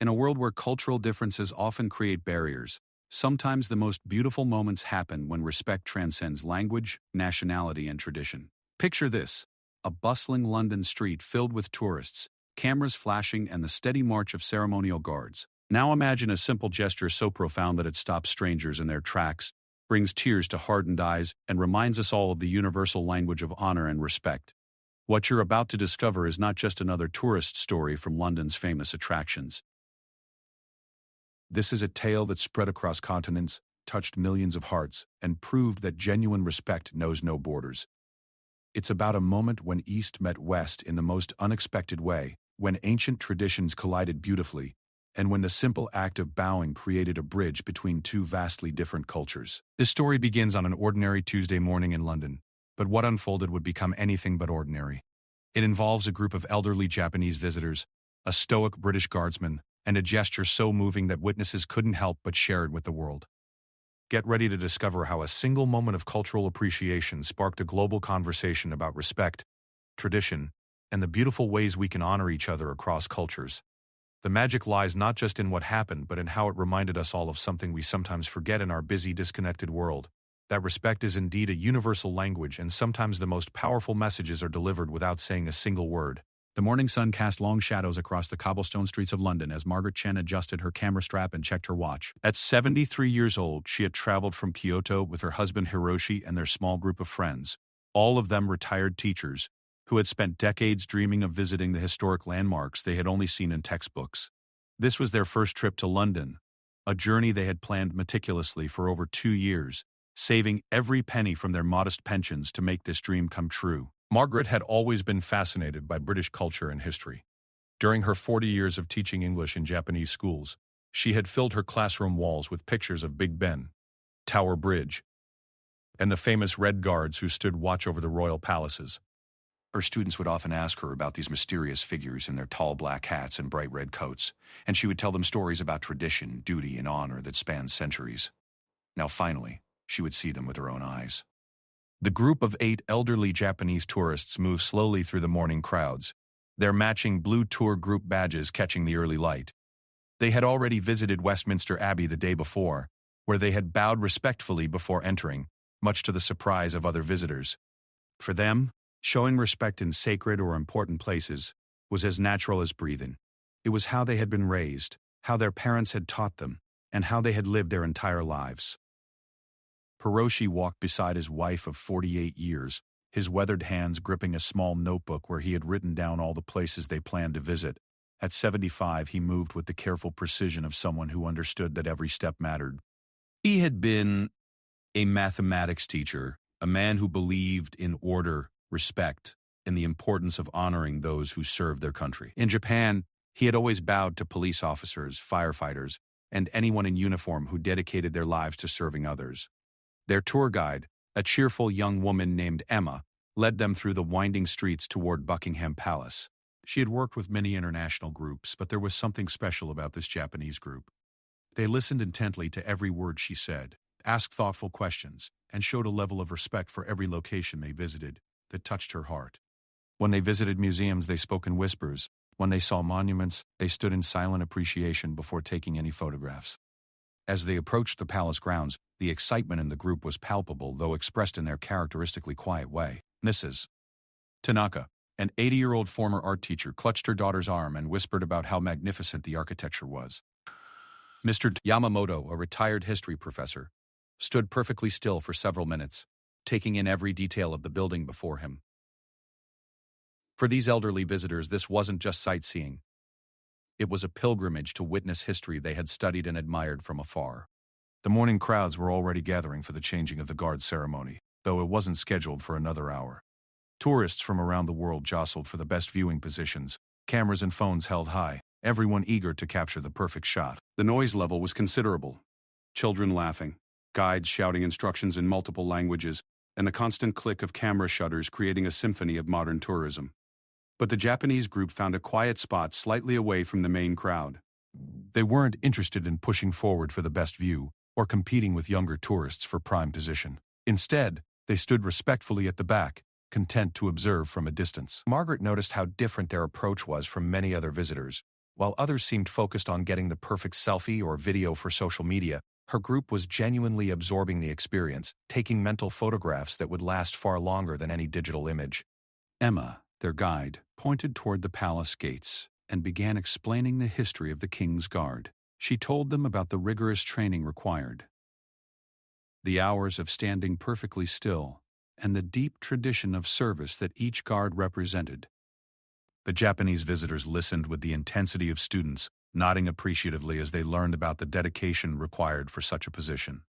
In a world where cultural differences often create barriers, sometimes the most beautiful moments happen when respect transcends language, nationality, and tradition. Picture this: a bustling London street filled with tourists, cameras flashing, and the steady march of ceremonial guards. Now imagine a simple gesture so profound that it stops strangers in their tracks, brings tears to hardened eyes, and reminds us all of the universal language of honor and respect. What you're about to discover is not just another tourist story from London's famous attractions. This is a tale that spread across continents, touched millions of hearts, and proved that genuine respect knows no borders. It's about a moment when East met West in the most unexpected way, when ancient traditions collided beautifully, and when the simple act of bowing created a bridge between two vastly different cultures. This story begins on an ordinary Tuesday morning in London, but what unfolded would become anything but ordinary. It involves a group of elderly Japanese visitors, a stoic British guardsman, and a gesture so moving that witnesses couldn't help but share it with the world. Get ready to discover how a single moment of cultural appreciation sparked a global conversation about respect, tradition, and the beautiful ways we can honor each other across cultures. The magic lies not just in what happened, but in how it reminded us all of something we sometimes forget in our busy, disconnected world: that respect is indeed a universal language, and sometimes the most powerful messages are delivered without saying a single word. The morning sun cast long shadows across the cobblestone streets of London as Margaret Chen adjusted her camera strap and checked her watch. At 73 years old, she had traveled from Kyoto with her husband Hiroshi and their small group of friends, all of them retired teachers, who had spent decades dreaming of visiting the historic landmarks they had only seen in textbooks. This was their first trip to London, a journey they had planned meticulously for over 2 years, saving every penny from their modest pensions to make this dream come true. Margaret had always been fascinated by British culture and history. During her 40 years of teaching English in Japanese schools, she had filled her classroom walls with pictures of Big Ben, Tower Bridge, and the famous Red Guards who stood watch over the royal palaces. Her students would often ask her about these mysterious figures in their tall black hats and bright red coats, and she would tell them stories about tradition, duty, and honor that spanned centuries. Now finally, she would see them with her own eyes. The group of 8 elderly Japanese tourists moved slowly through the morning crowds, their matching blue tour group badges catching the early light. They had already visited Westminster Abbey the day before, where they had bowed respectfully before entering, much to the surprise of other visitors. For them, showing respect in sacred or important places was as natural as breathing. It was how they had been raised, how their parents had taught them, and how they had lived their entire lives. Hiroshi walked beside his wife of 48 years, his weathered hands gripping a small notebook where he had written down all the places they planned to visit. At 75, he moved with the careful precision of someone who understood that every step mattered. He had been a mathematics teacher, a man who believed in order, respect, and the importance of honoring those who serve their country. In Japan, he had always bowed to police officers, firefighters, and anyone in uniform who dedicated their lives to serving others. Their tour guide, a cheerful young woman named Emma, led them through the winding streets toward Buckingham Palace. She had worked with many international groups, but there was something special about this Japanese group. They listened intently to every word she said, asked thoughtful questions, and showed a level of respect for every location they visited that touched her heart. When they visited museums, they spoke in whispers. When they saw monuments, they stood in silent appreciation before taking any photographs. As they approached the palace grounds, the excitement in the group was palpable, though expressed in their characteristically quiet way. Mrs. Tanaka, an 80-year-old former art teacher, clutched her daughter's arm and whispered about how magnificent the architecture was. Mr. Yamamoto, a retired history professor, stood perfectly still for several minutes, taking in every detail of the building before him. For these elderly visitors, this wasn't just sightseeing. It was a pilgrimage to witness history they had studied and admired from afar. The morning crowds were already gathering for the changing of the guard ceremony, though it wasn't scheduled for another hour. Tourists from around the world jostled for the best viewing positions, cameras and phones held high, everyone eager to capture the perfect shot. The noise level was considerable. Children laughing, guides shouting instructions in multiple languages, and the constant click of camera shutters creating a symphony of modern tourism. But the Japanese group found a quiet spot slightly away from the main crowd. They weren't interested in pushing forward for the best view or competing with younger tourists for prime position. Instead, they stood respectfully at the back, content to observe from a distance. Margaret noticed how different their approach was from many other visitors. While others seemed focused on getting the perfect selfie or video for social media, her group was genuinely absorbing the experience, taking mental photographs that would last far longer than any digital image. Emma, their guide, pointed toward the palace gates and began explaining the history of the king's guard. She told them about the rigorous training required, the hours of standing perfectly still, and the deep tradition of service that each guard represented. The Japanese visitors listened with the intensity of students, nodding appreciatively as they learned about the dedication required for such a position.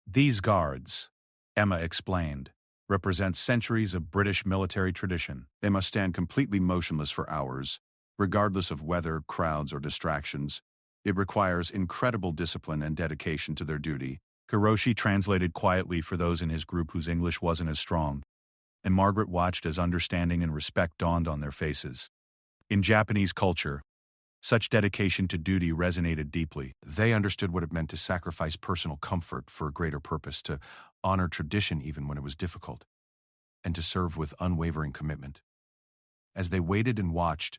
These guards, Emma explained, represent centuries of British military tradition. They must stand completely motionless for hours, regardless of weather, crowds, or distractions. It requires incredible discipline and dedication to their duty. Hiroshi translated quietly for those in his group whose English wasn't as strong, and Margaret watched as understanding and respect dawned on their faces. In Japanese culture, such dedication to duty resonated deeply. They understood what it meant to sacrifice personal comfort for a greater purpose, to honor tradition even when it was difficult, and to serve with unwavering commitment. As they waited and watched,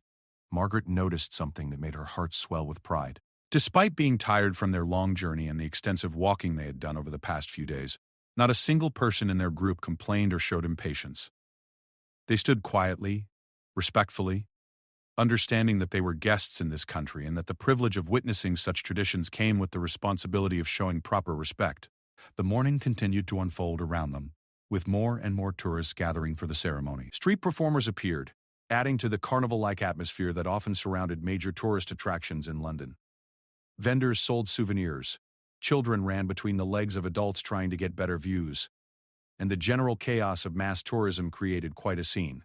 Margaret noticed something that made her heart swell with pride. Despite being tired from their long journey and the extensive walking they had done over the past few days, not a single person in their group complained or showed impatience. They stood quietly, respectfully, understanding that they were guests in this country and that the privilege of witnessing such traditions came with the responsibility of showing proper respect. The morning continued to unfold around them, with more and more tourists gathering for the ceremony. Street performers appeared, adding to the carnival-like atmosphere that often surrounded major tourist attractions in London. Vendors sold souvenirs, children ran between the legs of adults trying to get better views, and the general chaos of mass tourism created quite a scene.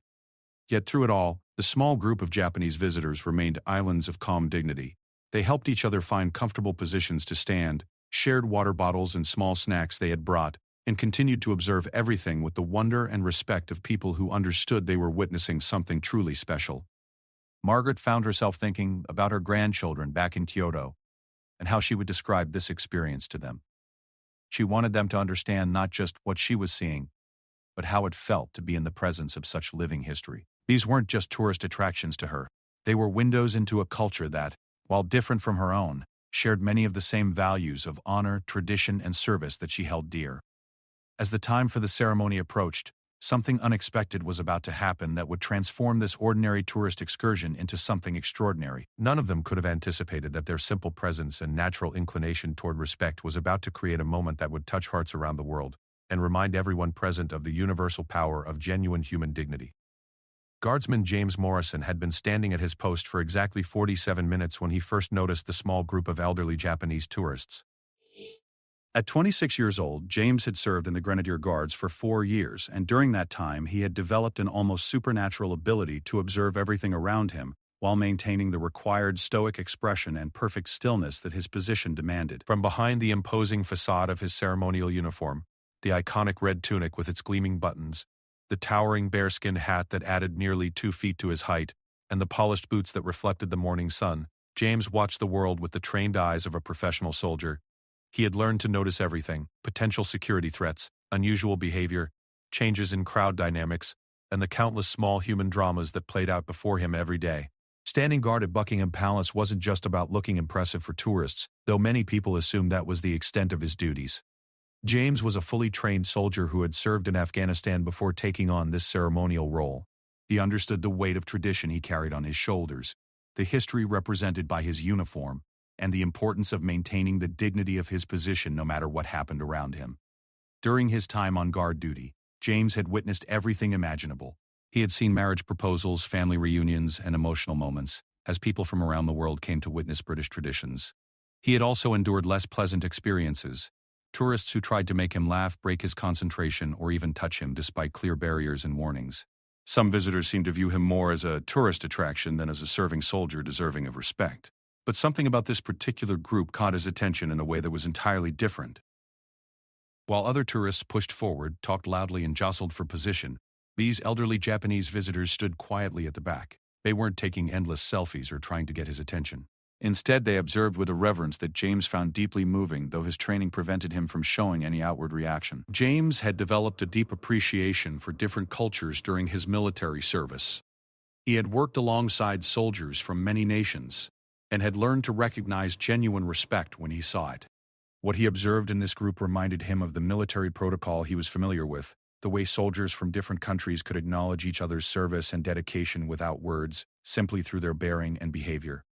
Yet through it all, the small group of Japanese visitors remained islands of calm dignity. They helped each other find comfortable positions to stand, shared water bottles and small snacks they had brought, and continued to observe everything with the wonder and respect of people who understood they were witnessing something truly special. Margaret found herself thinking about her grandchildren back in Kyoto, and how she would describe this experience to them. She wanted them to understand not just what she was seeing, but how it felt to be in the presence of such living history. These weren't just tourist attractions to her. They were windows into a culture that, while different from her own, shared many of the same values of honor, tradition, and service that she held dear. As the time for the ceremony approached, something unexpected was about to happen that would transform this ordinary tourist excursion into something extraordinary. None of them could have anticipated that their simple presence and natural inclination toward respect was about to create a moment that would touch hearts around the world and remind everyone present of the universal power of genuine human dignity. Guardsman James Morrison had been standing at his post for exactly 47 minutes when he first noticed the small group of elderly Japanese tourists. At 26 years old, James had served in the Grenadier Guards for 4 years, and during that time he had developed an almost supernatural ability to observe everything around him while maintaining the required stoic expression and perfect stillness that his position demanded. From behind the imposing facade of his ceremonial uniform, the iconic red tunic with its gleaming buttons, the towering bearskin hat that added nearly 2 feet to his height, and the polished boots that reflected the morning sun, James watched the world with the trained eyes of a professional soldier. He had learned to notice everything: potential security threats, unusual behavior, changes in crowd dynamics, and the countless small human dramas that played out before him every day. Standing guard at Buckingham Palace wasn't just about looking impressive for tourists, though many people assumed that was the extent of his duties. James was a fully trained soldier who had served in Afghanistan before taking on this ceremonial role. He understood the weight of tradition he carried on his shoulders, the history represented by his uniform, and the importance of maintaining the dignity of his position no matter what happened around him. During his time on guard duty, James had witnessed everything imaginable. He had seen marriage proposals, family reunions, and emotional moments, as people from around the world came to witness British traditions. He had also endured less pleasant experiences: tourists who tried to make him laugh, break his concentration, or even touch him despite clear barriers and warnings. Some visitors seemed to view him more as a tourist attraction than as a serving soldier deserving of respect. But something about this particular group caught his attention in a way that was entirely different. While other tourists pushed forward, talked loudly, and jostled for position, these elderly Japanese visitors stood quietly at the back. They weren't taking endless selfies or trying to get his attention. Instead, they observed with a reverence that James found deeply moving, though his training prevented him from showing any outward reaction. James had developed a deep appreciation for different cultures during his military service. He had worked alongside soldiers from many nations, and had learned to recognize genuine respect when he saw it. What he observed in this group reminded him of the military protocol he was familiar with, the way soldiers from different countries could acknowledge each other's service and dedication without words, simply through their bearing and behavior.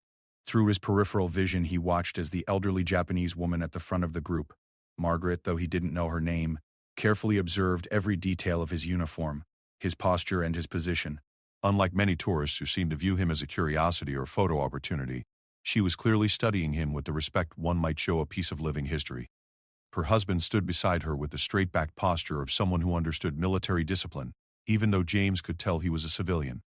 Through his peripheral vision, he watched as the elderly Japanese woman at the front of the group, Margaret, though he didn't know her name, carefully observed every detail of his uniform, his posture and his position. Unlike many tourists who seemed to view him as a curiosity or photo opportunity, she was clearly studying him with the respect one might show a piece of living history. Her husband stood beside her with the straight-backed posture of someone who understood military discipline, even though James could tell he was a civilian.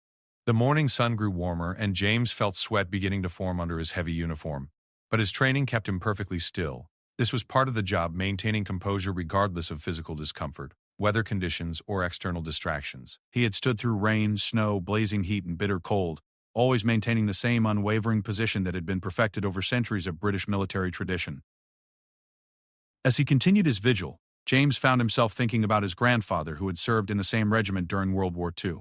The morning sun grew warmer, and James felt sweat beginning to form under his heavy uniform. But his training kept him perfectly still. This was part of the job, maintaining composure regardless of physical discomfort, weather conditions, or external distractions. He had stood through rain, snow, blazing heat, and bitter cold, always maintaining the same unwavering position that had been perfected over centuries of British military tradition. As he continued his vigil, James found himself thinking about his grandfather, who had served in the same regiment during World War II.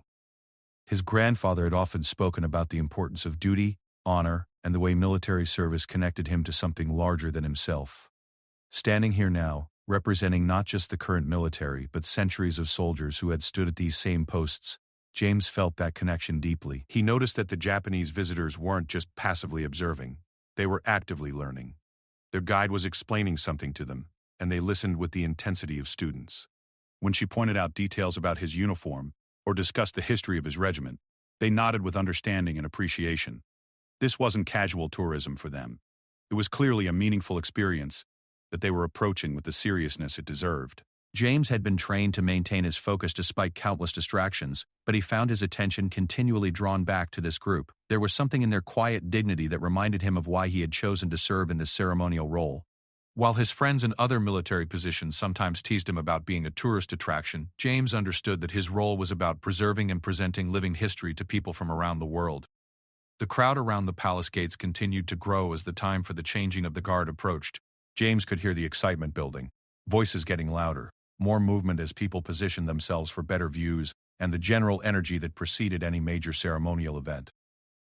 His grandfather had often spoken about the importance of duty, honor, and the way military service connected him to something larger than himself. Standing here now, representing not just the current military but centuries of soldiers who had stood at these same posts, James felt that connection deeply. He noticed that the Japanese visitors weren't just passively observing, they were actively learning. Their guide was explaining something to them, and they listened with the intensity of students. When she pointed out details about his uniform, or discussed the history of his regiment, they nodded with understanding and appreciation. This wasn't casual tourism for them. It was clearly a meaningful experience that they were approaching with the seriousness it deserved. James had been trained to maintain his focus despite countless distractions, but he found his attention continually drawn back to this group. There was something in their quiet dignity that reminded him of why he had chosen to serve in this ceremonial role. While his friends in other military positions sometimes teased him about being a tourist attraction, James understood that his role was about preserving and presenting living history to people from around the world. The crowd around the palace gates continued to grow as the time for the changing of the guard approached. James could hear the excitement building, voices getting louder, more movement as people positioned themselves for better views, and the general energy that preceded any major ceremonial event.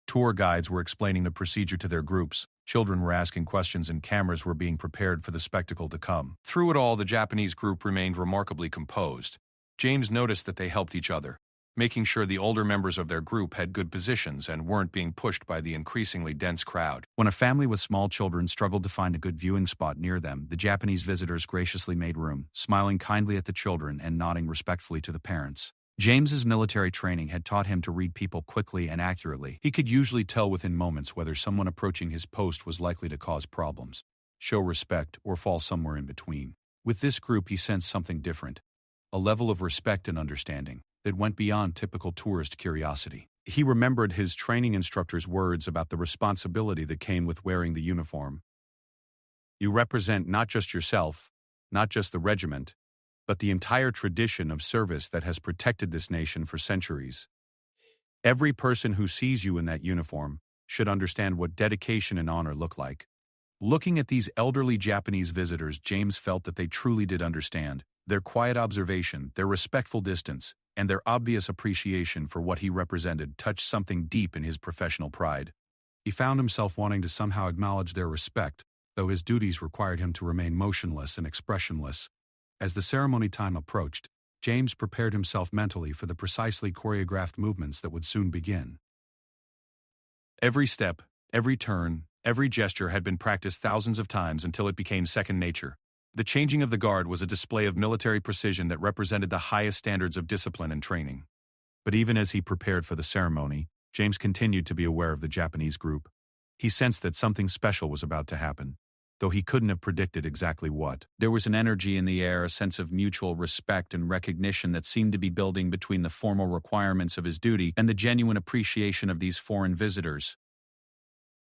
Tour guides were explaining the procedure to their groups, children were asking questions, and cameras were being prepared for the spectacle to come. Through it all, the Japanese group remained remarkably composed. James noticed that they helped each other, making sure the older members of their group had good positions and weren't being pushed by the increasingly dense crowd. When a family with small children struggled to find a good viewing spot near them, the Japanese visitors graciously made room, smiling kindly at the children and nodding respectfully to the parents. James's military training had taught him to read people quickly and accurately. He could usually tell within moments whether someone approaching his post was likely to cause problems, show respect, or fall somewhere in between. With this group, he sensed something different, a level of respect and understanding that went beyond typical tourist curiosity. He remembered his training instructor's words about the responsibility that came with wearing the uniform. You represent not just yourself, not just the regiment, but the entire tradition of service that has protected this nation for centuries. Every person who sees you in that uniform should understand what dedication and honor look like. Looking at these elderly Japanese visitors, James felt that they truly did understand. Their quiet observation, their respectful distance, and their obvious appreciation for what he represented touched something deep in his professional pride. He found himself wanting to somehow acknowledge their respect, though his duties required him to remain motionless and expressionless. As the ceremony time approached, James prepared himself mentally for the precisely choreographed movements that would soon begin. Every step, every turn, every gesture had been practiced thousands of times until it became second nature. The changing of the guard was a display of military precision that represented the highest standards of discipline and training. But even as he prepared for the ceremony, James continued to be aware of the Japanese group. He sensed that something special was about to happen, though he couldn't have predicted exactly what. There was an energy in the air, a sense of mutual respect and recognition that seemed to be building between the formal requirements of his duty and the genuine appreciation of these foreign visitors.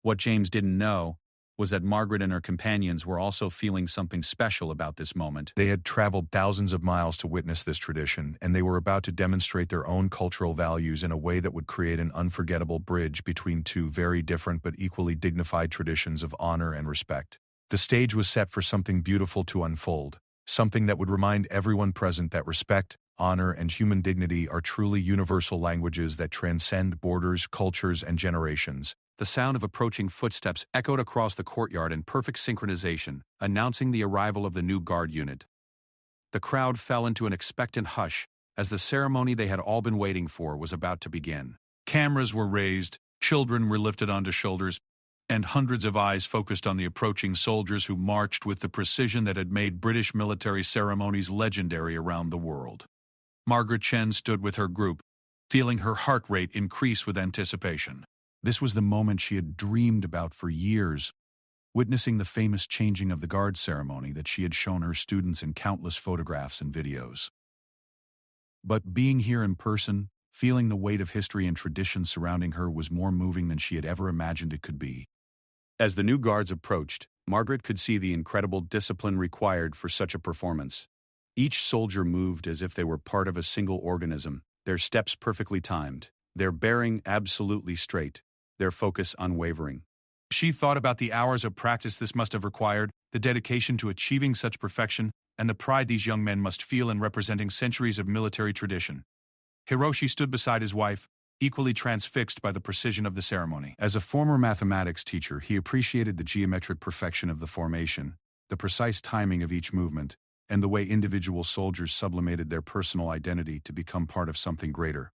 What James didn't know was that Margaret and her companions were also feeling something special about this moment. They had traveled thousands of miles to witness this tradition, and they were about to demonstrate their own cultural values in a way that would create an unforgettable bridge between two very different but equally dignified traditions of honor and respect. The stage was set for something beautiful to unfold, something that would remind everyone present that respect, honor, and human dignity are truly universal languages that transcend borders, cultures, and generations. The sound of approaching footsteps echoed across the courtyard in perfect synchronization, announcing the arrival of the new guard unit. The crowd fell into an expectant hush as the ceremony they had all been waiting for was about to begin. Cameras were raised, children were lifted onto shoulders, and hundreds of eyes focused on the approaching soldiers who marched with the precision that had made British military ceremonies legendary around the world. Margaret Chen stood with her group, feeling her heart rate increase with anticipation. This was the moment she had dreamed about for years, witnessing the famous changing of the guard ceremony that she had shown her students in countless photographs and videos. But being here in person, feeling the weight of history and tradition surrounding her was more moving than she had ever imagined it could be. As the new guards approached, Margaret could see the incredible discipline required for such a performance. Each soldier moved as if they were part of a single organism, their steps perfectly timed, their bearing absolutely straight, their focus unwavering. She thought about the hours of practice this must have required, the dedication to achieving such perfection, and the pride these young men must feel in representing centuries of military tradition. Hiroshi stood beside his wife, equally transfixed by the precision of the ceremony. As a former mathematics teacher, he appreciated the geometric perfection of the formation, the precise timing of each movement, and the way individual soldiers sublimated their personal identity to become part of something greater.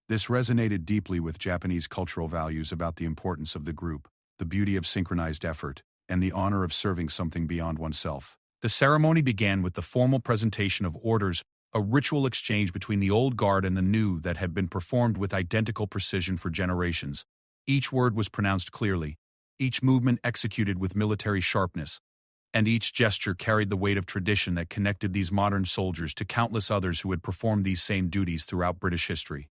This resonated deeply with Japanese cultural values about the importance of the group, the beauty of synchronized effort, and the honor of serving something beyond oneself. The ceremony began with the formal presentation of orders, a ritual exchange between the old guard and the new that had been performed with identical precision for generations. Each word was pronounced clearly, each movement executed with military sharpness, and each gesture carried the weight of tradition that connected these modern soldiers to countless others who had performed these same duties throughout British history.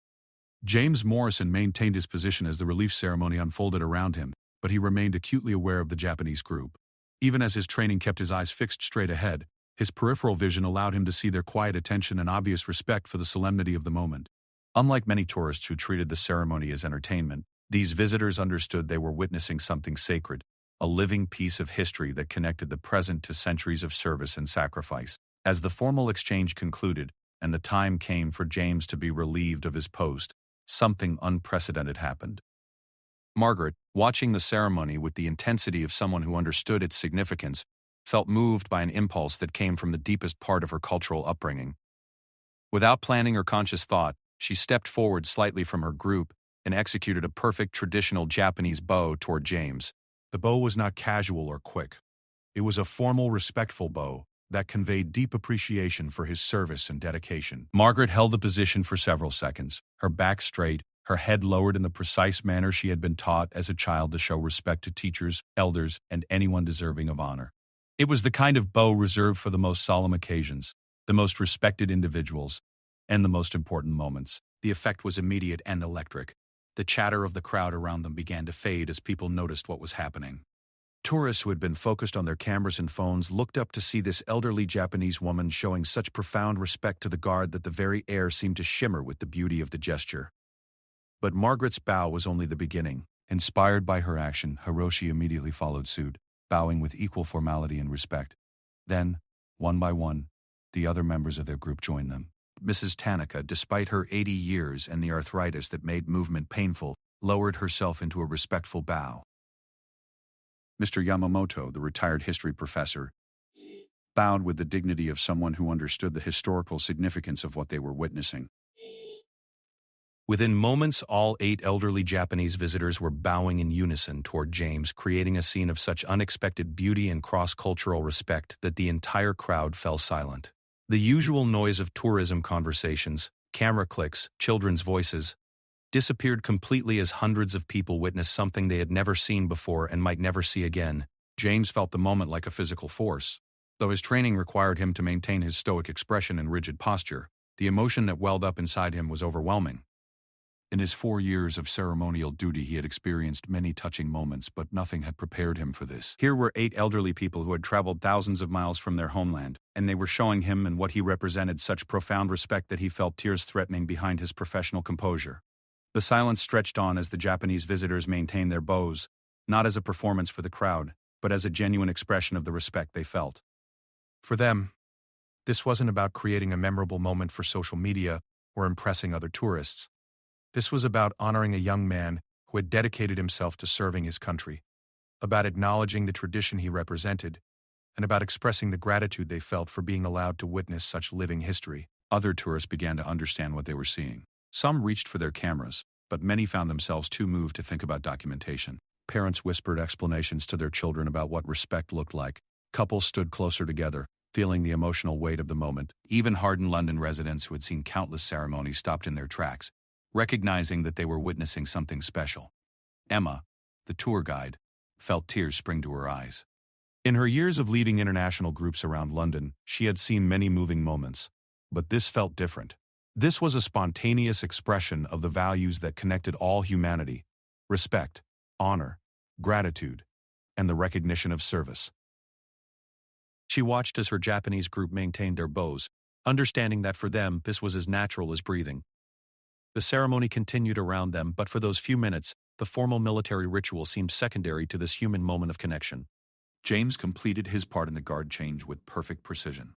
James Morrison maintained his position as the relief ceremony unfolded around him, but he remained acutely aware of the Japanese group. Even as his training kept his eyes fixed straight ahead, his peripheral vision allowed him to see their quiet attention and obvious respect for the solemnity of the moment. Unlike many tourists who treated the ceremony as entertainment, these visitors understood they were witnessing something sacred, a living piece of history that connected the present to centuries of service and sacrifice. As the formal exchange concluded, and the time came for James to be relieved of his post, something unprecedented happened. Margaret, watching the ceremony with the intensity of someone who understood its significance, felt moved by an impulse that came from the deepest part of her cultural upbringing. Without planning or conscious thought, she stepped forward slightly from her group and executed a perfect traditional Japanese bow toward James. The bow was not casual or quick. It was a formal, respectful bow that conveyed deep appreciation for his service and dedication. Margaret held the position for several seconds, her back straight, her head lowered in the precise manner she had been taught as a child to show respect to teachers, elders, and anyone deserving of honor. It was the kind of bow reserved for the most solemn occasions, the most respected individuals, and the most important moments. The effect was immediate and electric. The chatter of the crowd around them began to fade as people noticed what was happening. Tourists who had been focused on their cameras and phones looked up to see this elderly Japanese woman showing such profound respect to the guard that the very air seemed to shimmer with the beauty of the gesture. But Margaret's bow was only the beginning. Inspired by her action, Hiroshi immediately followed suit, bowing with equal formality and respect. Then, one by one, the other members of their group joined them. Mrs. Tanaka, despite her 80 years and the arthritis that made movement painful, lowered herself into a respectful bow. Mr. Yamamoto, the retired history professor, bowed with the dignity of someone who understood the historical significance of what they were witnessing. Within moments, all 8 elderly Japanese visitors were bowing in unison toward James, creating a scene of such unexpected beauty and cross-cultural respect that the entire crowd fell silent. The usual noise of tourism conversations, camera clicks, children's voices, disappeared completely as hundreds of people witnessed something they had never seen before and might never see again. James felt the moment like a physical force. Though his training required him to maintain his stoic expression and rigid posture, the emotion that welled up inside him was overwhelming. In his 4 years of ceremonial duty, he had experienced many touching moments, but nothing had prepared him for this. Here were 8 elderly people who had traveled thousands of miles from their homeland, and they were showing him and what he represented such profound respect that he felt tears threatening behind his professional composure. The silence stretched on as the Japanese visitors maintained their bows, not as a performance for the crowd, but as a genuine expression of the respect they felt. For them, this wasn't about creating a memorable moment for social media or impressing other tourists. This was about honoring a young man who had dedicated himself to serving his country, about acknowledging the tradition he represented, and about expressing the gratitude they felt for being allowed to witness such living history. Other tourists began to understand what they were seeing. Some reached for their cameras, but many found themselves too moved to think about documentation. Parents whispered explanations to their children about what respect looked like. Couples stood closer together, feeling the emotional weight of the moment. Even hardened London residents who had seen countless ceremonies stopped in their tracks, recognizing that they were witnessing something special. Emma, the tour guide, felt tears spring to her eyes. In her years of leading international groups around London, she had seen many moving moments, but this felt different. This was a spontaneous expression of the values that connected all humanity: respect, honor, gratitude, and the recognition of service. She watched as her Japanese group maintained their bows, understanding that for them this was as natural as breathing. The ceremony continued around them, but for those few minutes, the formal military ritual seemed secondary to this human moment of connection. James completed his part in the guard change with perfect precision.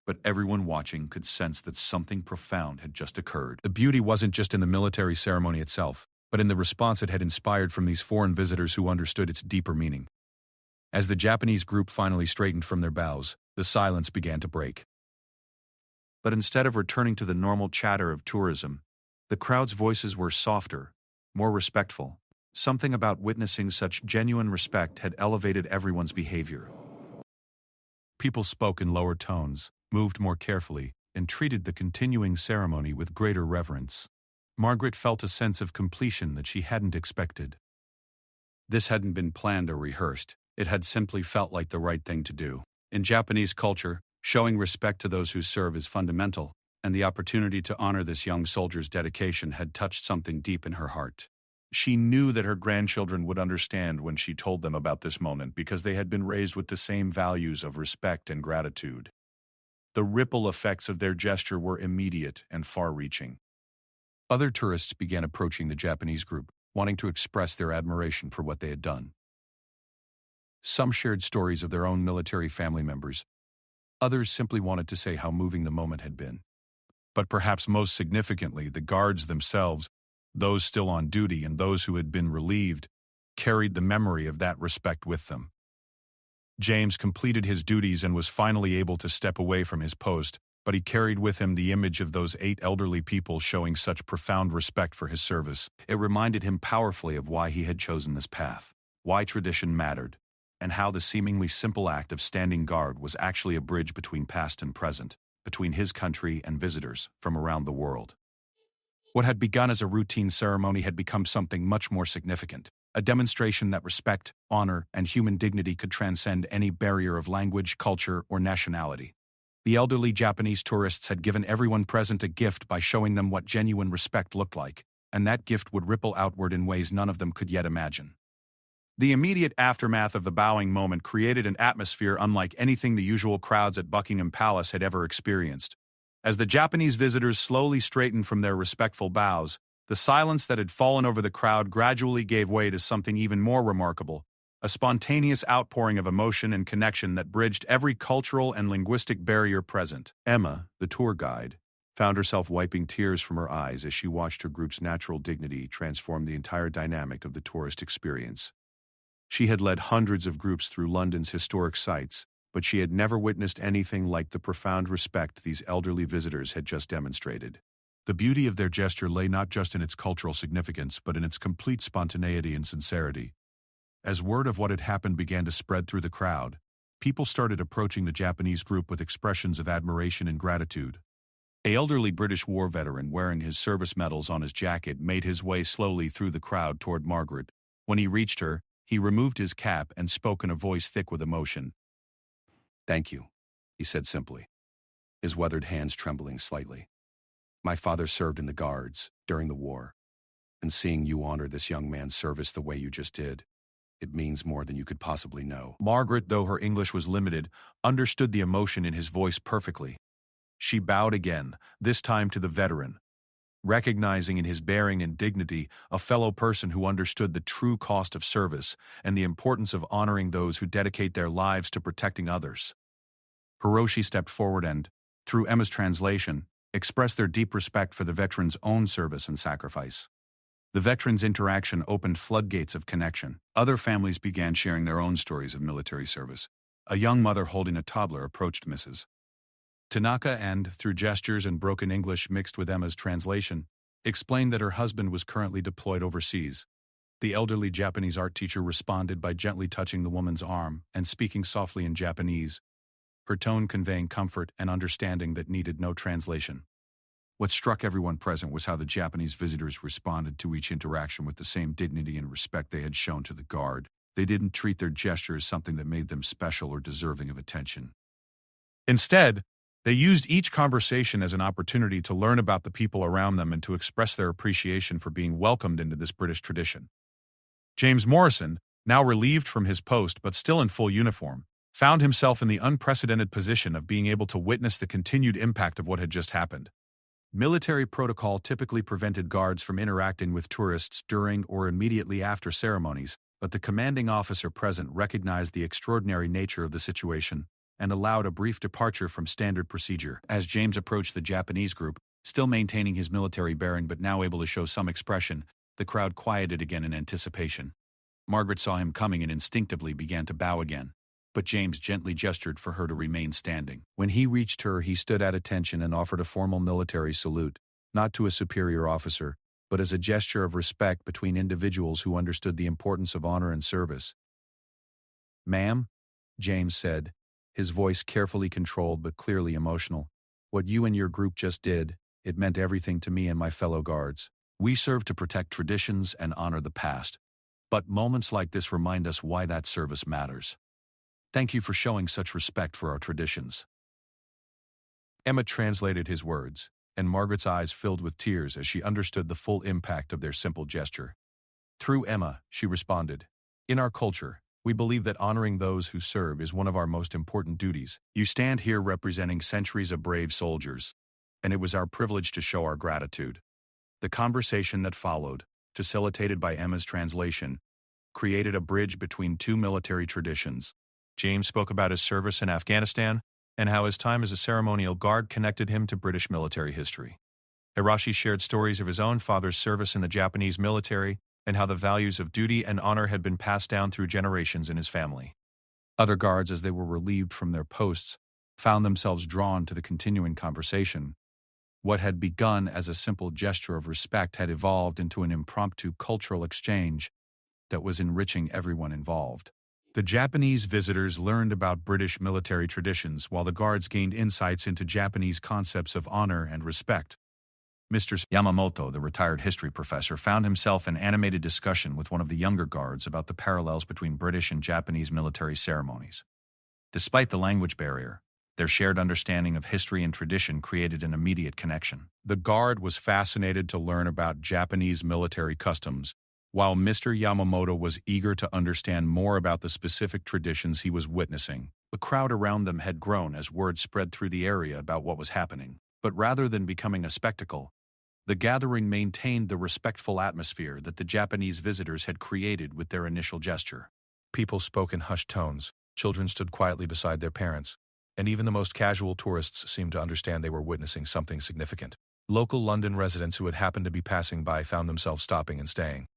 But everyone watching could sense that something profound had just occurred. The beauty wasn't just in the military ceremony itself, but in the response it had inspired from these foreign visitors who understood its deeper meaning. As the Japanese group finally straightened from their bows, the silence began to break. But instead of returning to the normal chatter of tourism, the crowd's voices were softer, more respectful. Something about witnessing such genuine respect had elevated everyone's behavior. People spoke in lower tones, moved more carefully, and treated the continuing ceremony with greater reverence. Margaret felt a sense of completion that she hadn't expected. This hadn't been planned or rehearsed. It had simply felt like the right thing to do. In Japanese culture, showing respect to those who serve is fundamental, and the opportunity to honor this young soldier's dedication had touched something deep in her heart. She knew that her grandchildren would understand when she told them about this moment because they had been raised with the same values of respect and gratitude. The ripple effects of their gesture were immediate and far-reaching. Other tourists began approaching the Japanese group, wanting to express their admiration for what they had done. Some shared stories of their own military family members. Others simply wanted to say how moving the moment had been. But perhaps most significantly, the guards themselves, those still on duty and those who had been relieved, carried the memory of that respect with them. James completed his duties and was finally able to step away from his post, but he carried with him the image of those 8 elderly people showing such profound respect for his service. It reminded him powerfully of why he had chosen this path, why tradition mattered, and how the seemingly simple act of standing guard was actually a bridge between past and present, between his country and visitors from around the world. What had begun as a routine ceremony had become something much more significant, a demonstration that respect, honor, and human dignity could transcend any barrier of language, culture, or nationality. The elderly Japanese tourists had given everyone present a gift by showing them what genuine respect looked like, and that gift would ripple outward in ways none of them could yet imagine. The immediate aftermath of the bowing moment created an atmosphere unlike anything the usual crowds at Buckingham Palace had ever experienced. As the Japanese visitors slowly straightened from their respectful bows, the silence that had fallen over the crowd gradually gave way to something even more remarkable, a spontaneous outpouring of emotion and connection that bridged every cultural and linguistic barrier present. Emma, the tour guide, found herself wiping tears from her eyes as she watched her group's natural dignity transform the entire dynamic of the tourist experience. She had led hundreds of groups through London's historic sites, but she had never witnessed anything like the profound respect these elderly visitors had just demonstrated. The beauty of their gesture lay not just in its cultural significance, but in its complete spontaneity and sincerity. As word of what had happened began to spread through the crowd, people started approaching the Japanese group with expressions of admiration and gratitude. An elderly British war veteran wearing his service medals on his jacket made his way slowly through the crowd toward Margaret. When he reached her, he removed his cap and spoke in a voice thick with emotion. "Thank you," he said simply, his weathered hands trembling slightly. "My father served in the Guards during the war, and seeing you honor this young man's service the way you just did, it means more than you could possibly know." Margaret, though her English was limited, understood the emotion in his voice perfectly. She bowed again, this time to the veteran, recognizing in his bearing and dignity a fellow person who understood the true cost of service and the importance of honoring those who dedicate their lives to protecting others. Hiroshi stepped forward and, through Emma's translation, expressed their deep respect for the veteran's own service and sacrifice. The veterans' interaction opened floodgates of connection. Other families began sharing their own stories of military service. A young mother holding a toddler approached Mrs. Tanaka and, through gestures and broken English mixed with Emma's translation, explained that her husband was currently deployed overseas. The elderly Japanese art teacher responded by gently touching the woman's arm and speaking softly in Japanese, her tone conveying comfort and understanding that needed no translation. What struck everyone present was how the Japanese visitors responded to each interaction with the same dignity and respect they had shown to the guard. They didn't treat their gesture as something that made them special or deserving of attention. Instead, they used each conversation as an opportunity to learn about the people around them and to express their appreciation for being welcomed into this British tradition. James Morrison, now relieved from his post but still in full uniform, found himself in the unprecedented position of being able to witness the continued impact of what had just happened. Military protocol typically prevented guards from interacting with tourists during or immediately after ceremonies, but the commanding officer present recognized the extraordinary nature of the situation and allowed a brief departure from standard procedure. As James approached the Japanese group, still maintaining his military bearing but now able to show some expression, the crowd quieted again in anticipation. Margaret saw him coming and instinctively began to bow again, but James gently gestured for her to remain standing. When he reached her, he stood at attention and offered a formal military salute, not to a superior officer, but as a gesture of respect between individuals who understood the importance of honor and service. "Ma'am," James said, his voice carefully controlled but clearly emotional, "what you and your group just did, it meant everything to me and my fellow guards. We serve to protect traditions and honor the past, but moments like this remind us why that service matters. Thank you for showing such respect for our traditions." Emma translated his words, and Margaret's eyes filled with tears as she understood the full impact of their simple gesture. Through Emma, she responded, "In our culture, we believe that honoring those who serve is one of our most important duties. You stand here representing centuries of brave soldiers, and it was our privilege to show our gratitude." The conversation that followed, facilitated by Emma's translation, created a bridge between two military traditions. James spoke about his service in Afghanistan and how his time as a ceremonial guard connected him to British military history. Hiroshi shared stories of his own father's service in the Japanese military and how the values of duty and honor had been passed down through generations in his family. Other guards, as they were relieved from their posts, found themselves drawn to the continuing conversation. What had begun as a simple gesture of respect had evolved into an impromptu cultural exchange that was enriching everyone involved. The Japanese visitors learned about British military traditions while the guards gained insights into Japanese concepts of honor and respect. Mr. Yamamoto, the retired history professor, found himself in animated discussion with one of the younger guards about the parallels between British and Japanese military ceremonies. Despite the language barrier, their shared understanding of history and tradition created an immediate connection. The guard was fascinated to learn about Japanese military customs, while Mr. Yamamoto was eager to understand more about the specific traditions he was witnessing. The crowd around them had grown as word spread through the area about what was happening. But rather than becoming a spectacle, the gathering maintained the respectful atmosphere that the Japanese visitors had created with their initial gesture. People spoke in hushed tones, children stood quietly beside their parents, and even the most casual tourists seemed to understand they were witnessing something significant. Local London residents who had happened to be passing by found themselves stopping and staying.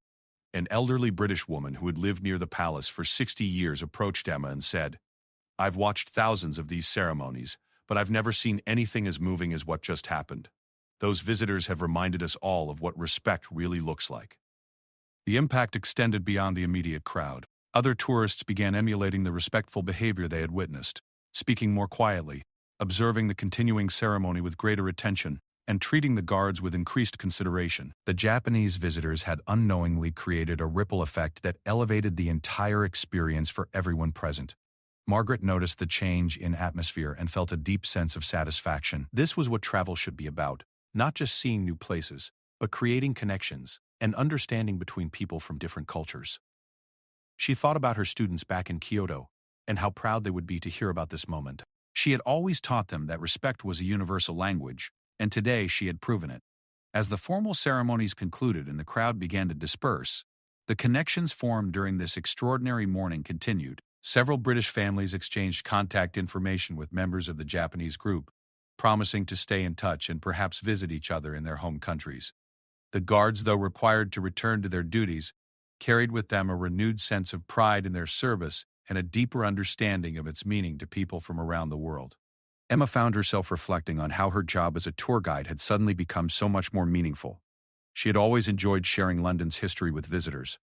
An elderly British woman who had lived near the palace for 60 years approached Emma and said, "I've watched thousands of these ceremonies, but I've never seen anything as moving as what just happened. Those visitors have reminded us all of what respect really looks like." The impact extended beyond the immediate crowd. Other tourists began emulating the respectful behavior they had witnessed, speaking more quietly, observing the continuing ceremony with greater attention, and treating the guards with increased consideration. The Japanese visitors had unknowingly created a ripple effect that elevated the entire experience for everyone present. Margaret noticed the change in atmosphere and felt a deep sense of satisfaction. This was what travel should be about, not just seeing new places, but creating connections and understanding between people from different cultures. She thought about her students back in Kyoto and how proud they would be to hear about this moment. She had always taught them that respect was a universal language, and today she had proven it. As the formal ceremonies concluded and the crowd began to disperse, the connections formed during this extraordinary morning continued. Several British families exchanged contact information with members of the Japanese group, promising to stay in touch and perhaps visit each other in their home countries. The guards, though required to return to their duties, carried with them a renewed sense of pride in their service and a deeper understanding of its meaning to people from around the world. Emma found herself reflecting on how her job as a tour guide had suddenly become so much more meaningful. She had always enjoyed sharing London's history with visitors,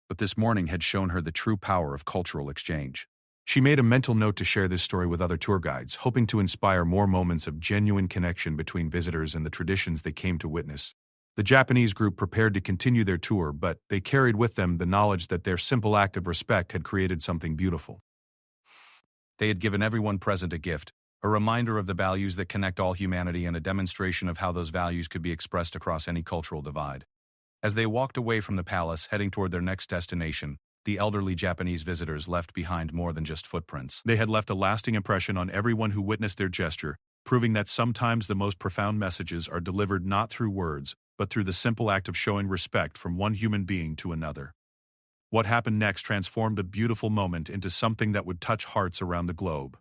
but this morning had shown her the true power of cultural exchange. She made a mental note to share this story with other tour guides, hoping to inspire more moments of genuine connection between visitors and the traditions they came to witness. The Japanese group prepared to continue their tour, but they carried with them the knowledge that their simple act of respect had created something beautiful. They had given everyone present a gift, a reminder of the values that connect all humanity and a demonstration of how those values could be expressed across any cultural divide. As they walked away from the palace, heading toward their next destination, the elderly Japanese visitors left behind more than just footprints. They had left a lasting impression on everyone who witnessed their gesture, proving that sometimes the most profound messages are delivered not through words, but through the simple act of showing respect from one human being to another. What happened next transformed a beautiful moment into something that would touch hearts around the globe.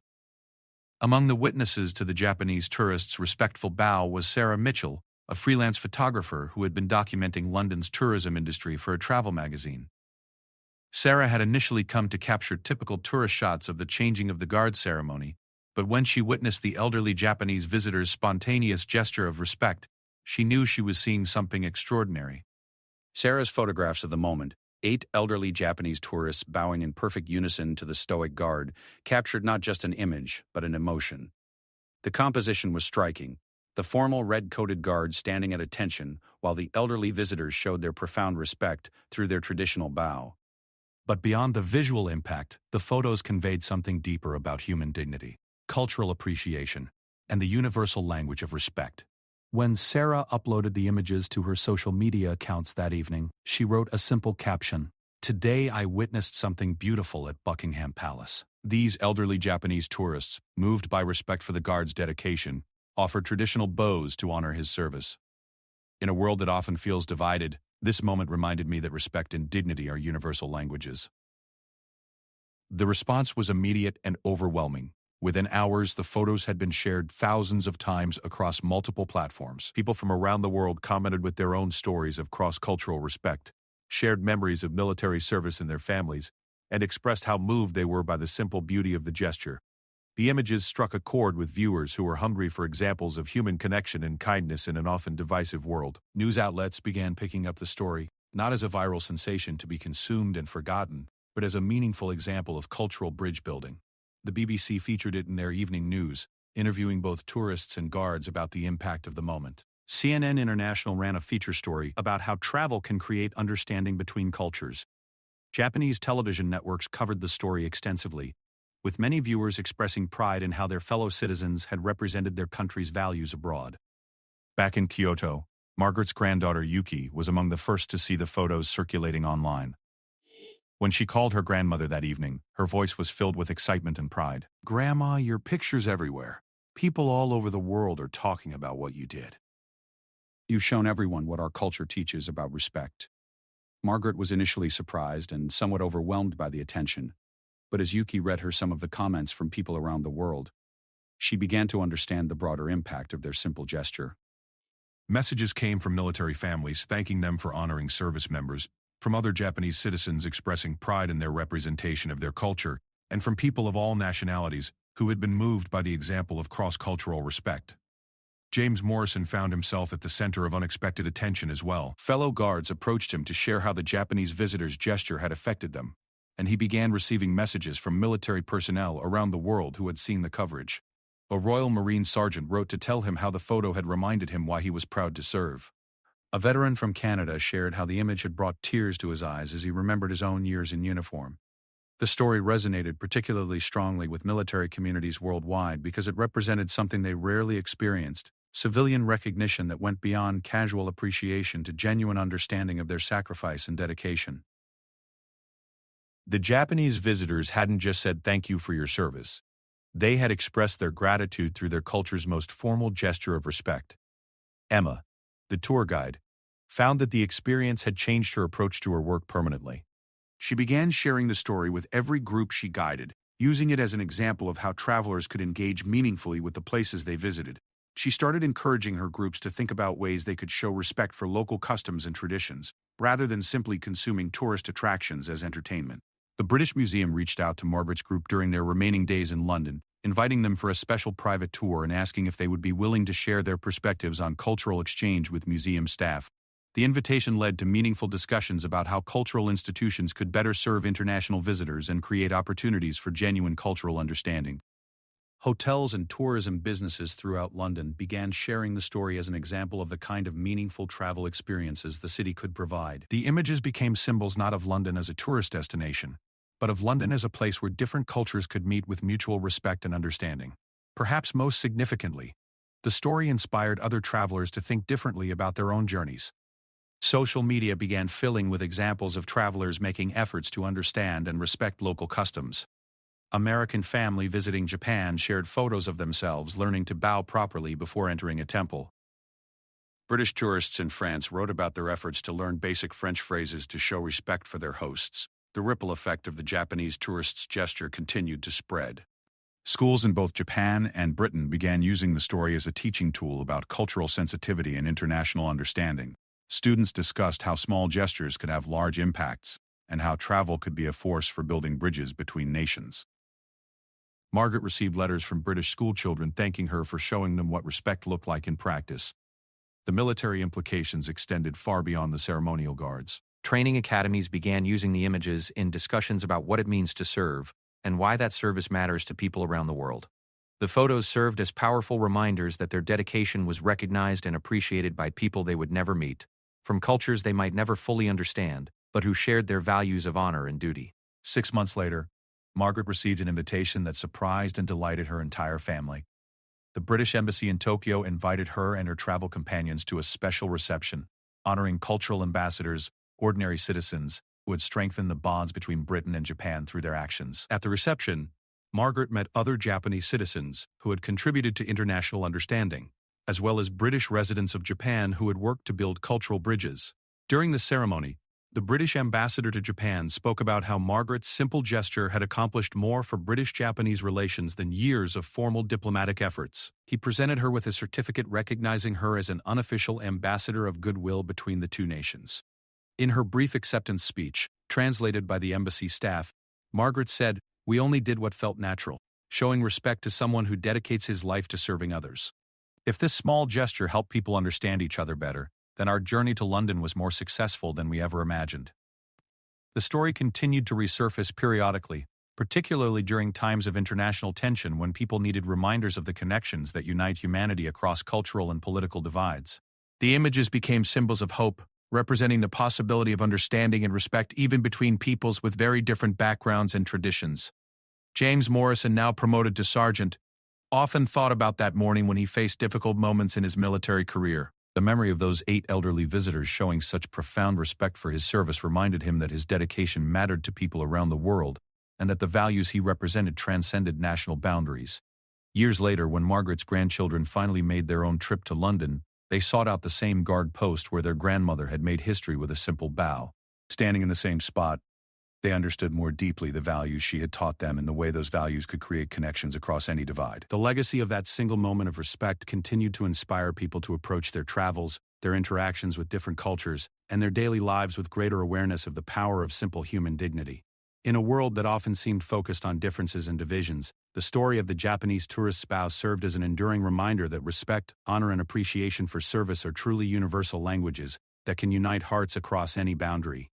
Among the witnesses to the Japanese tourists' respectful bow was Sarah Mitchell, a freelance photographer who had been documenting London's tourism industry for a travel magazine. Sarah had initially come to capture typical tourist shots of the changing of the guard ceremony, but when she witnessed the elderly Japanese visitors' spontaneous gesture of respect, she knew she was seeing something extraordinary. Sarah's photographs of the moment, 8 elderly Japanese tourists bowing in perfect unison to the stoic guard, captured not just an image, but an emotion. The composition was striking, the formal red-coated guards standing at attention while the elderly visitors showed their profound respect through their traditional bow. But beyond the visual impact, the photos conveyed something deeper about human dignity, cultural appreciation, and the universal language of respect. When Sarah uploaded the images to her social media accounts that evening, she wrote a simple caption: "Today I witnessed something beautiful at Buckingham Palace." These elderly Japanese tourists, moved by respect for the guard's dedication, offered traditional bows to honor his service. In a world that often feels divided, this moment reminded me that respect and dignity are universal languages. The response was immediate and overwhelming. Within hours, the photos had been shared thousands of times across multiple platforms. People from around the world commented with their own stories of cross-cultural respect, shared memories of military service in their families, and expressed how moved they were by the simple beauty of the gesture. The images struck a chord with viewers who were hungry for examples of human connection and kindness in an often divisive world. News outlets began picking up the story, not as a viral sensation to be consumed and forgotten, but as a meaningful example of cultural bridge building. The BBC featured it in their evening news, interviewing both tourists and guards about the impact of the moment. CNN International ran a feature story about how travel can create understanding between cultures. Japanese television networks covered the story extensively, with many viewers expressing pride in how their fellow citizens had represented their country's values abroad. Back in Kyoto, Margaret's granddaughter Yuki was among the first to see the photos circulating online. When she called her grandmother that evening, her voice was filled with excitement and pride. "Grandma, your picture's everywhere. People all over the world are talking about what you did. You've shown everyone what our culture teaches about respect." Margaret was initially surprised and somewhat overwhelmed by the attention, but as Yuki read her some of the comments from people around the world, she began to understand the broader impact of their simple gesture. Messages came from military families thanking them for honoring service members, from other Japanese citizens expressing pride in their representation of their culture, and from people of all nationalities who had been moved by the example of cross-cultural respect. James Morrison found himself at the center of unexpected attention as well. Fellow guards approached him to share how the Japanese visitors' gesture had affected them, and he began receiving messages from military personnel around the world who had seen the coverage. A Royal Marine sergeant wrote to tell him how the photo had reminded him why he was proud to serve. A veteran from Canada shared how the image had brought tears to his eyes as he remembered his own years in uniform. The story resonated particularly strongly with military communities worldwide because it represented something they rarely experienced: civilian recognition that went beyond casual appreciation to genuine understanding of their sacrifice and dedication. The Japanese visitors hadn't just said thank you for your service. They had expressed their gratitude through their culture's most formal gesture of respect. Emma, the tour guide, found that the experience had changed her approach to her work permanently. She began sharing the story with every group she guided, using it as an example of how travelers could engage meaningfully with the places they visited. She started encouraging her groups to think about ways they could show respect for local customs and traditions, rather than simply consuming tourist attractions as entertainment. The British Museum reached out to Margaret's group during their remaining days in London, inviting them for a special private tour and asking if they would be willing to share their perspectives on cultural exchange with museum staff. The invitation led to meaningful discussions about how cultural institutions could better serve international visitors and create opportunities for genuine cultural understanding. Hotels and tourism businesses throughout London began sharing the story as an example of the kind of meaningful travel experiences the city could provide. The images became symbols not of London as a tourist destination, but of London as a place where different cultures could meet with mutual respect and understanding. Perhaps most significantly, the story inspired other travelers to think differently about their own journeys. Social media began filling with examples of travelers making efforts to understand and respect local customs. American family visiting Japan shared photos of themselves learning to bow properly before entering a temple. British tourists in France wrote about their efforts to learn basic French phrases to show respect for their hosts. The ripple effect of the Japanese tourists' gesture continued to spread. Schools in both Japan and Britain began using the story as a teaching tool about cultural sensitivity and international understanding. Students discussed how small gestures could have large impacts, and how travel could be a force for building bridges between nations. Margaret received letters from British schoolchildren thanking her for showing them what respect looked like in practice. The military implications extended far beyond the ceremonial guards. Training academies began using the images in discussions about what it means to serve and why that service matters to people around the world. The photos served as powerful reminders that their dedication was recognized and appreciated by people they would never meet, from cultures they might never fully understand, but who shared their values of honor and duty. 6 months later, Margaret received an invitation that surprised and delighted her entire family. The British Embassy in Tokyo invited her and her travel companions to a special reception, honoring cultural ambassadors, ordinary citizens, who had strengthened the bonds between Britain and Japan through their actions. At the reception, Margaret met other Japanese citizens who had contributed to international understanding, as well as British residents of Japan who had worked to build cultural bridges. During the ceremony, the British ambassador to Japan spoke about how Margaret's simple gesture had accomplished more for British-Japanese relations than years of formal diplomatic efforts. He presented her with a certificate recognizing her as an unofficial ambassador of goodwill between the two nations. In her brief acceptance speech, translated by the embassy staff, Margaret said, "We only did what felt natural, showing respect to someone who dedicates his life to serving others." If this small gesture helped people understand each other better, then our journey to London was more successful than we ever imagined. The story continued to resurface periodically, particularly during times of international tension when people needed reminders of the connections that unite humanity across cultural and political divides. The images became symbols of hope, representing the possibility of understanding and respect even between peoples with very different backgrounds and traditions. James Morrison, now promoted to sergeant, often thought about that morning when he faced difficult moments in his military career. The memory of those 8 elderly visitors showing such profound respect for his service reminded him that his dedication mattered to people around the world, and that the values he represented transcended national boundaries. Years later, when Margaret's grandchildren finally made their own trip to London, they sought out the same guard post where their grandmother had made history with a simple bow. Standing in the same spot, they understood more deeply the values she had taught them and the way those values could create connections across any divide. The legacy of that single moment of respect continued to inspire people to approach their travels, their interactions with different cultures, and their daily lives with greater awareness of the power of simple human dignity. In a world that often seemed focused on differences and divisions, the story of the Japanese tourist's bow served as an enduring reminder that respect, honor, and appreciation for service are truly universal languages that can unite hearts across any boundary.